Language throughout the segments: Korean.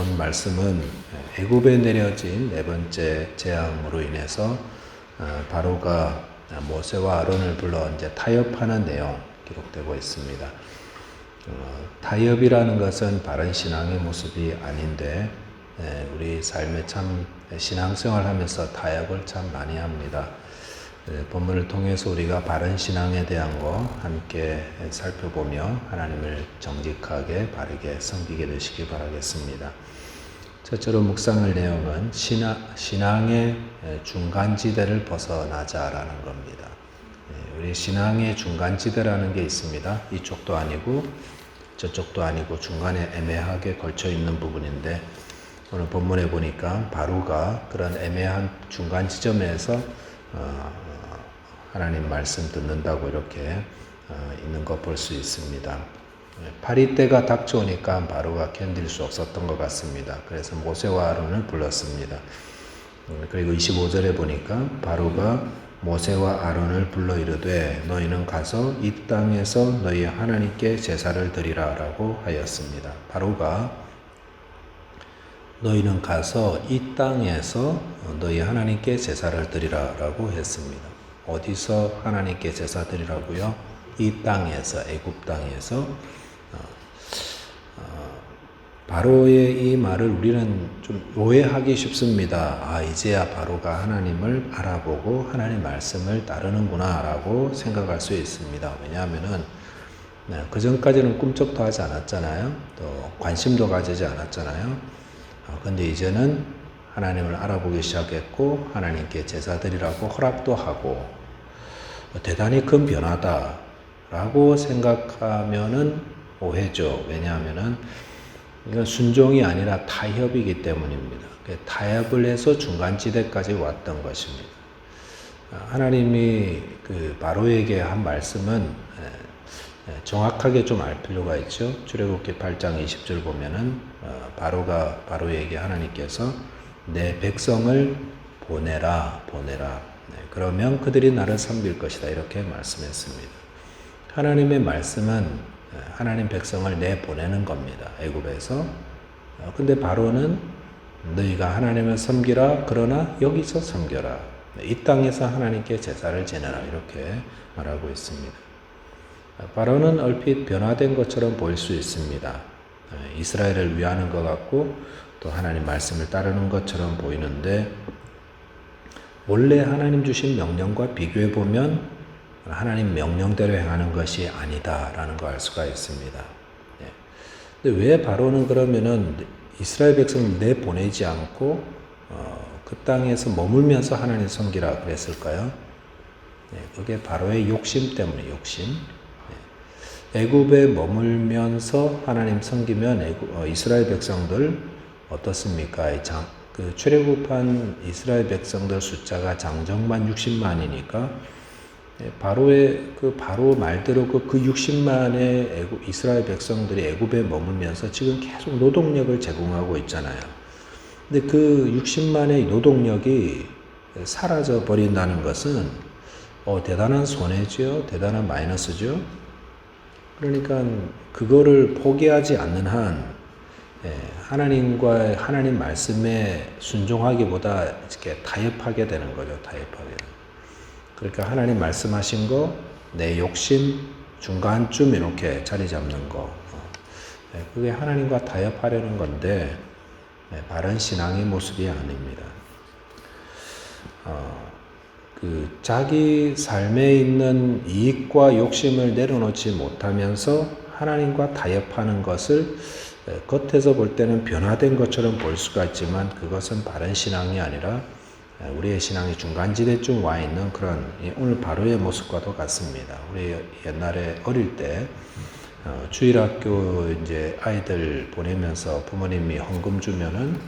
본 말씀은 애굽에 내려진 네 번째 재앙으로 인해서 바로가 모세와 아론을 불러 이제 타협하는 내용 기록되고 있습니다. 타협이라는 것은 바른 신앙의 모습이 아닌데 우리 삶에 참 신앙생활 하면서 타협을 참 많이 합니다. 본문을 통해서 우리가 바른 신앙에 대한 거 함께 살펴보며 하나님을 정직하게 바르게 섬기게 되시기 바라겠습니다. 첫째로 묵상할 내용은 신앙의 중간지대를 벗어나자라는 겁니다. 우리 신앙의 중간지대라는 게 있습니다. 이쪽도 아니고 저쪽도 아니고 중간에 애매하게 걸쳐 있는 부분인데 오늘 본문에 보니까 바로가 그런 애매한 중간 지점에서 하나님 말씀 듣는다고 이렇게 있는 거 볼 수 있습니다. 파리 때가 닥쳐오니까 바로가 견딜 수 없었던 것 같습니다. 그래서 모세와 아론을 불렀습니다. 그리고 25절에 보니까 바로가 모세와 아론을 불러 이르되 너희는 가서 이 땅에서 너희 하나님께 제사를 드리라 라고 하였습니다. 바로가 너희는 가서 이 땅에서 너희 하나님께 제사를 드리라 라고 했습니다. 어디서 하나님께 제사 드리라고요? 이 땅에서, 애굽 땅에서. 바로의 이 말을 우리는 좀 오해하기 쉽습니다. 이제야 바로가 하나님을 알아보고 하나님 말씀을 따르는구나 라고 생각할 수 있습니다. 왜냐하면은 그 전까지는 꿈쩍도 하지 않았잖아요. 또 관심도 가지지 않았잖아요. 근데 이제는 하나님을 알아보기 시작했고 하나님께 제사 드리라고 허락도 하고 대단히 큰 변화다라고 생각하면은 오해죠. 왜냐하면은 이건 순종이 아니라 타협이기 때문입니다. 타협을 해서 중간지대까지 왔던 것입니다. 하나님이 그 바로에게 한 말씀은 정확하게 좀 알 필요가 있죠. 출애굽기 8장 20절 보면은 바로에게 하나님께서 내 백성을 보내라. 그러면 그들이 나를 섬길 것이다. 이렇게 말씀했습니다. 하나님의 말씀은 하나님 백성을 내보내는 겁니다. 애굽에서. 근데 바로는 너희가 하나님을 섬기라. 그러나 여기서 섬겨라. 이 땅에서 하나님께 제사를 지내라. 이렇게 말하고 있습니다. 바로는 얼핏 변화된 것처럼 보일 수 있습니다. 이스라엘을 위하는 것 같고 또 하나님 말씀을 따르는 것처럼 보이는데 원래 하나님 주신 명령과 비교해 보면 하나님 명령대로 행하는 것이 아니다라는 걸 알 수가 있습니다. 근데 왜 바로는 그러면은 이스라엘 백성을 내보내지 않고 그 땅에서 머물면서 하나님 섬기라 그랬을까요? 그게 바로의 욕심 때문에 욕심. 애굽에 머물면서 하나님 섬기면 이스라엘 백성들 어떻습니까? 그 출애굽한 이스라엘 백성들 숫자가 장정만 60만이니까 바로 말대로 그 60만의 이스라엘 백성들이 애굽에 머물면서 지금 계속 노동력을 제공하고 있잖아요. 근데 그 60만의 노동력이 사라져 버린다는 것은 대단한 손해죠. 대단한 마이너스죠. 그러니까 그거를 포기하지 않는 한 하나님 말씀에 순종하기보다 이렇게 타협하게 되는 거죠. 타협하게. 그러니까 하나님 말씀하신 거, 내 욕심, 중간쯤 이렇게 자리 잡는 거. 그게 하나님과 타협하려는 건데 바른 신앙의 모습이 아닙니다. 자기 삶에 있는 이익과 욕심을 내려놓지 못하면서 하나님과 타협하는 것을 겉에서 볼 때는 변화된 것처럼 볼 수가 있지만 그것은 바른 신앙이 아니라 우리의 신앙이 중간지대쯤 와 있는 그런 오늘 바로의 모습과도 같습니다. 우리 옛날에 어릴 때 주일학교 이제 아이들 보내면서 부모님이 헌금 주면은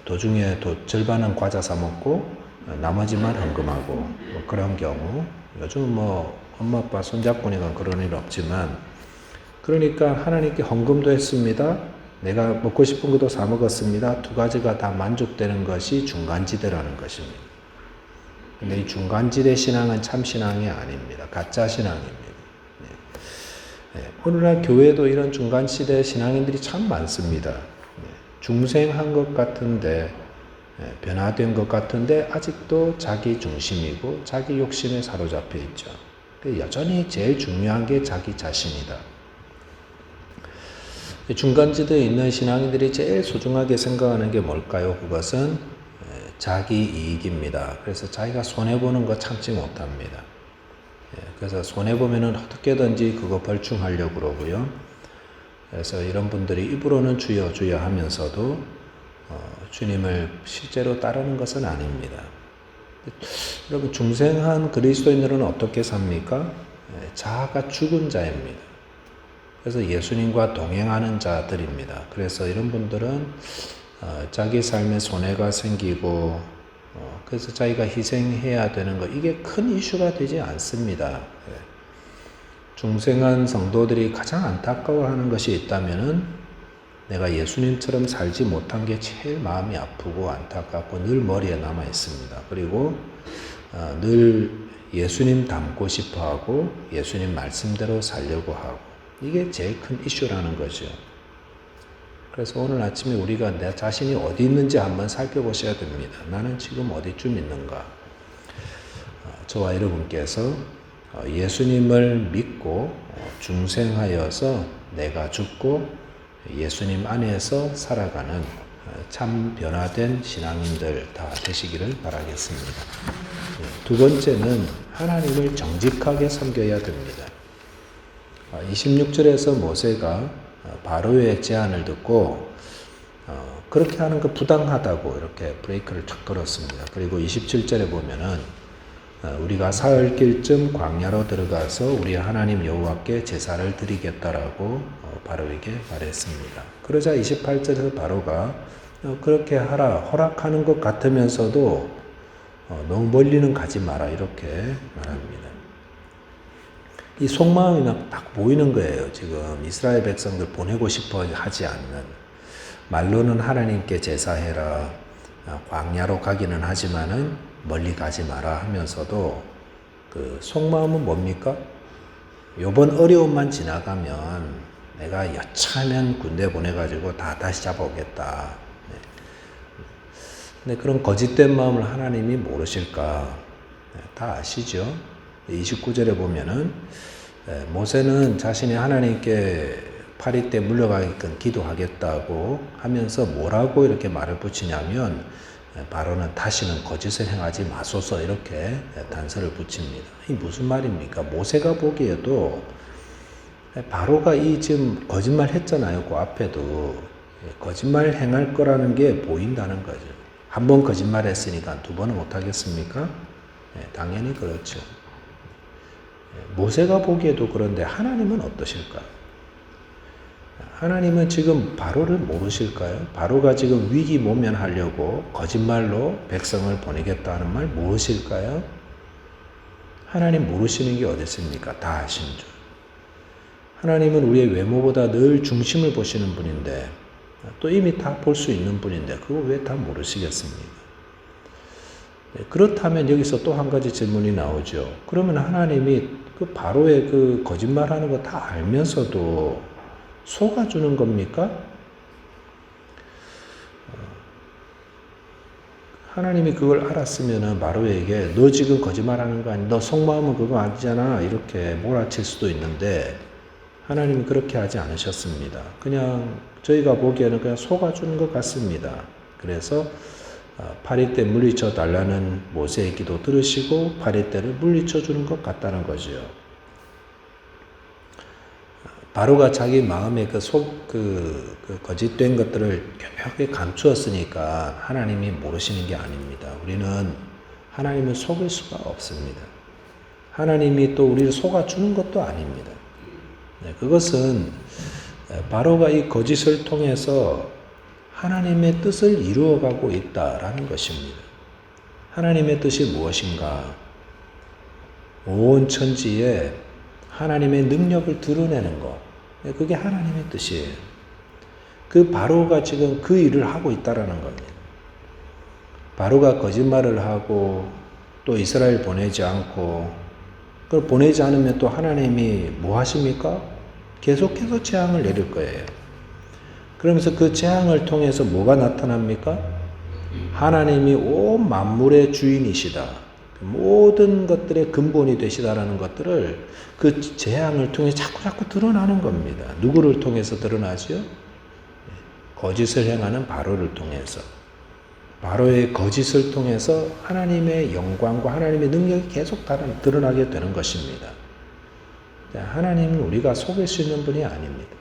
도중에 절반은 과자 사 먹고 나머지만 헌금하고 그런 경우 요즘 엄마 아빠 손잡고니까 그런 일 없지만 그러니까 하나님께 헌금도 했습니다. 내가 먹고 싶은 것도 사 먹었습니다. 두 가지가 다 만족되는 것이 중간지대라는 것입니다. 근데 이 중간지대 신앙은 참 신앙이 아닙니다. 가짜 신앙입니다. 오늘날 교회도 이런 중간지대 신앙인들이 참 많습니다. 중생한 것 같은데, 변화된 것 같은데 아직도 자기 중심이고 자기 욕심에 사로잡혀 있죠. 여전히 제일 중요한 게 자기 자신이다. 중간지대에 있는 신앙인들이 제일 소중하게 생각하는 게 뭘까요? 그것은 자기 이익입니다. 그래서 자기가 손해보는 거 참지 못합니다. 그래서 손해보면은 어떻게든지 그거 벌충하려고 그러고요. 그래서 이런 분들이 입으로는 주여 주여 하면서도 주님을 실제로 따르는 것은 아닙니다. 여러분, 중생한 그리스도인들은 어떻게 삽니까? 자아가 죽은 자입니다. 그래서 예수님과 동행하는 자들입니다. 그래서 이런 분들은 자기 삶에 손해가 생기고 그래서 자기가 희생해야 되는 거, 이게 큰 이슈가 되지 않습니다. 중생한 성도들이 가장 안타까워하는 것이 있다면은 내가 예수님처럼 살지 못한 게 제일 마음이 아프고 안타깝고 늘 머리에 남아 있습니다. 그리고 늘 예수님 닮고 싶어 하고 예수님 말씀대로 살려고 하고, 이게 제일 큰 이슈라는 거죠. 그래서 오늘 아침에 우리가 내 자신이 어디 있는지 한번 살펴보셔야 됩니다. 나는 지금 어디쯤 있는가? 저와 여러분께서 예수님을 믿고 중생하여서 내가 죽고 예수님 안에서 살아가는 참 변화된 신앙인들 다 되시기를 바라겠습니다. 두 번째는 하나님을 정직하게 섬겨야 됩니다. 26절에서 모세가 바로의 제안을 듣고 그렇게 하는 거 부당하다고 이렇게 브레이크를 탁 걸었습니다. 그리고 27절에 보면은 우리가 사흘길쯤 광야로 들어가서 우리 하나님 여호와께 제사를 드리겠다라고 바로에게 말했습니다. 그러자 28절에서 바로가 그렇게 하라 허락하는 것 같으면서도 너무 멀리는 가지 마라 이렇게 말합니다. 이 속마음이 막 딱 보이는 거예요. 지금 이스라엘 백성들 보내고 싶어 하지 않는, 말로는 하나님께 제사해라, 광야로 가기는 하지만은 멀리 가지 마라 하면서도 그 속마음은 뭡니까? 요번 어려움만 지나가면 내가 여차하면 군대 보내가지고 다시 잡아오겠다. 근데 그런 거짓된 마음을 하나님이 모르실까? 다 아시죠? 29절에 보면은 모세는 자신이 하나님께 파리 때 물려가게끔 기도하겠다고 하면서 뭐라고 이렇게 말을 붙이냐면 바로는 다시는 거짓을 행하지 마소서 이렇게 단서를 붙입니다. 이 무슨 말입니까? 모세가 보기에도 바로가 이 지금 거짓말 했잖아요. 그 앞에도 거짓말 행할 거라는 게 보인다는 거죠. 한 번 거짓말 했으니까 두 번은 못 하겠습니까? 당연히 그렇죠. 모세가 보기에도 그런데 하나님은 어떠실까? 하나님은 지금 바로를 모르실까요? 바로가 지금 위기 모면하려고 거짓말로 백성을 보내겠다는 말 모르실까요? 하나님 모르시는 게 어디 있습니까? 다 아신 줄. 하나님은 우리의 외모보다 늘 중심을 보시는 분인데 또 이미 다 볼 수 있는 분인데 그거 왜 다 모르시겠습니까? 그렇다면 여기서 또 한 가지 질문이 나오죠. 그러면 하나님이 그 바로의 그 거짓말하는 거 다 알면서도 속아주는 겁니까? 하나님이 그걸 알았으면은 바로에게 너 지금 거짓말하는 거 아니? 너 속마음은 그거 아니잖아. 이렇게 몰아칠 수도 있는데 하나님이 그렇게 하지 않으셨습니다. 그냥 저희가 보기에는 그냥 속아주는 것 같습니다. 그래서 파리 때 물리쳐 달라는 모세의 기도 들으시고 파리 때를 물리쳐 주는 것 같다는 거죠. 바로가 자기 마음에 그 거짓된 것들을 교묘하게 감추었으니까 하나님이 모르시는 게 아닙니다. 우리는 하나님을 속일 수가 없습니다. 하나님이 또 우리를 속아주는 것도 아닙니다. 그것은 바로가 이 거짓을 통해서 하나님의 뜻을 이루어가고 있다라는 것입니다. 하나님의 뜻이 무엇인가? 온 천지에 하나님의 능력을 드러내는 것. 그게 하나님의 뜻이에요. 그 바로가 지금 그 일을 하고 있다라는 겁니다. 바로가 거짓말을 하고 또 이스라엘 보내지 않고 그걸 보내지 않으면 또 하나님이 뭐 하십니까? 계속해서 재앙을 내릴 거예요. 그러면서 그 재앙을 통해서 뭐가 나타납니까? 하나님이 온 만물의 주인이시다. 모든 것들의 근본이 되시다라는 것들을 그 재앙을 통해 자꾸 드러나는 겁니다. 누구를 통해서 드러나죠? 거짓을 행하는 바로를 통해서. 바로의 거짓을 통해서 하나님의 영광과 하나님의 능력이 계속 드러나게 되는 것입니다. 하나님은 우리가 속일 수 있는 분이 아닙니다.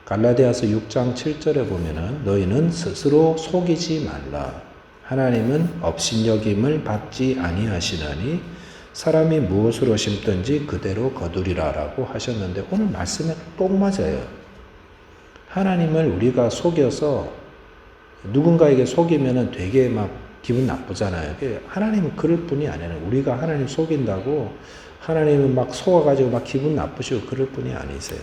갈라디아서 6장 7절에 보면은 너희는 스스로 속이지 말라. 하나님은 업신여김을 받지 아니하시나니 사람이 무엇으로 심든지 그대로 거두리라 라고 하셨는데 오늘 말씀에 꼭 맞아요. 하나님을 우리가 속여서 누군가에게 속이면은 되게 막 기분 나쁘잖아요. 하나님은 그럴 뿐이 아니에요. 우리가 하나님 속인다고 하나님은 막 속아가지고 막 기분 나쁘시고 그럴 뿐이 아니세요.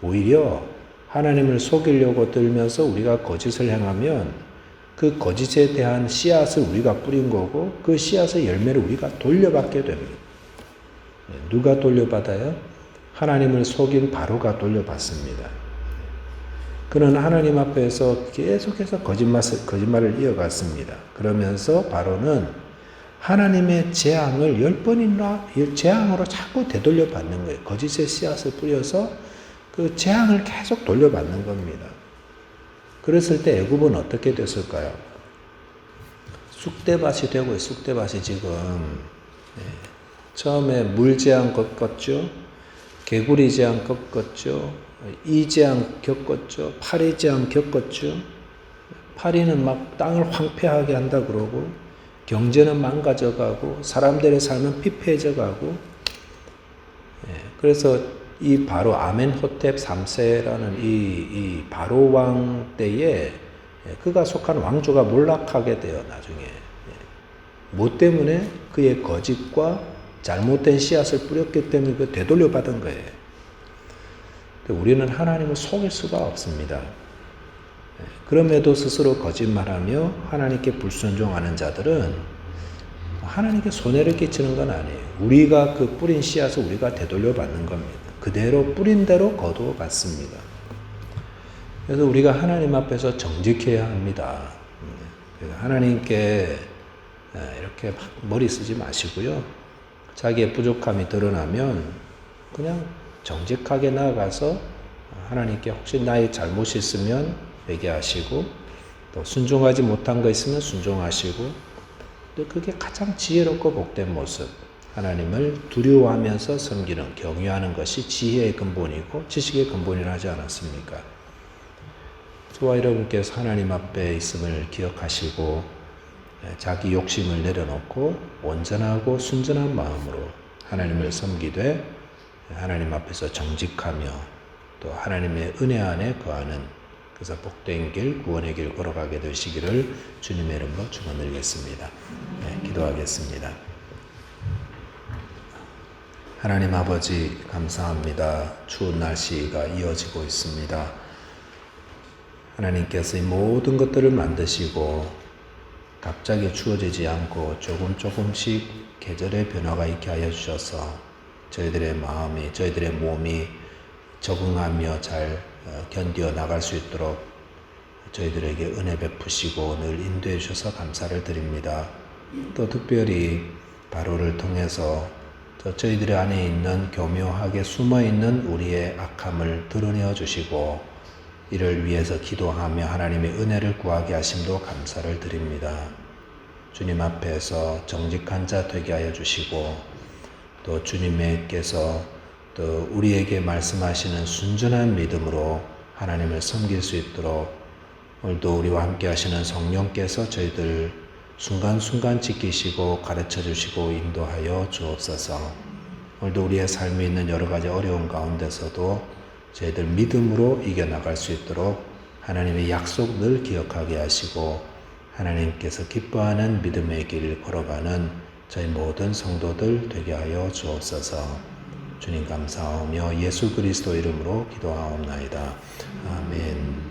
오히려 하나님을 속이려고 들면서 우리가 거짓을 행하면 그 거짓에 대한 씨앗을 우리가 뿌린 거고 그 씨앗의 열매를 우리가 돌려받게 됩니다. 누가 돌려받아요? 하나님을 속인 바로가 돌려받습니다. 그는 하나님 앞에서 계속해서 거짓말을 이어갔습니다. 그러면서 바로는 하나님의 재앙을 10번이나 재앙으로 자꾸 되돌려받는 거예요. 거짓의 씨앗을 뿌려서 그 재앙을 계속 돌려받는 겁니다. 그랬을 때 애굽은 어떻게 됐을까요? 쑥대밭이 되고 쑥대밭이 지금 처음에 물재앙 겪었죠. 개구리 재앙 겪었죠. 이재앙 겪었죠. 파리재앙 겪었죠. 파리는 막 땅을 황폐하게 한다 그러고 경제는 망가져가고 사람들의 삶은 피폐해져가고 그래서 이 바로 아멘호텝 3세라는 이 바로 왕 때에 그가 속한 왕조가 몰락하게 돼요. 나중에 뭐 때문에? 그의 거짓과 잘못된 씨앗을 뿌렸기 때문에 그 되돌려받은 거예요. 우리는 하나님을 속일 수가 없습니다. 그럼에도 스스로 거짓말하며 하나님께 불순종하는 자들은 하나님께 손해를 끼치는 건 아니에요. 우리가 그 뿌린 씨앗을 우리가 되돌려받는 겁니다. 그대로 뿌린 대로 거두어 받습니다. 그래서 우리가 하나님 앞에서 정직해야 합니다. 하나님께 이렇게 막 머리 쓰지 마시고요. 자기의 부족함이 드러나면 그냥 정직하게 나아가서 하나님께 혹시 나의 잘못이 있으면 회개하시고 또 순종하지 못한 거 있으면 순종하시고 또 그게 가장 지혜롭고 복된 모습. 하나님을 두려워하면서 섬기는, 경외하는 것이 지혜의 근본이고 지식의 근본이라 하지 않았습니까? 저와 여러분께서 하나님 앞에 있음을 기억하시고 자기 욕심을 내려놓고 온전하고 순전한 마음으로 하나님을 섬기되 하나님 앞에서 정직하며 또 하나님의 은혜 안에 거하는 그래서 복된 길, 구원의 길 걸어가게 되시기를 주님의 이름으로 축원드리겠습니다. 기도하겠습니다. 하나님 아버지 감사합니다. 추운 날씨가 이어지고 있습니다. 하나님께서 이 모든 것들을 만드시고 갑자기 추워지지 않고 조금씩 계절의 변화가 있게 하여 주셔서 저희들의 마음이, 저희들의 몸이 적응하며 잘 견디어 나갈 수 있도록 저희들에게 은혜 베푸시고 늘 인도해 주셔서 감사를 드립니다. 또 특별히 바로를 통해서 저희들 안에 있는 교묘하게 숨어있는 우리의 악함을 드러내어 주시고 이를 위해서 기도하며 하나님의 은혜를 구하게 하심도 감사를 드립니다. 주님 앞에서 정직한 자 되게 하여 주시고 또 주님께서 또 우리에게 말씀하시는 순전한 믿음으로 하나님을 섬길 수 있도록 오늘도 우리와 함께 하시는 성령께서 저희들 순간순간 지키시고 가르쳐 주시고 인도하여 주옵소서. 오늘도 우리의 삶에 있는 여러 가지 어려움 가운데서도 저희들 믿음으로 이겨나갈 수 있도록 하나님의 약속 늘 기억하게 하시고 하나님께서 기뻐하는 믿음의 길을 걸어가는 저희 모든 성도들 되게 하여 주옵소서. 주님 감사하며 예수 그리스도 이름으로 기도하옵나이다. 아멘.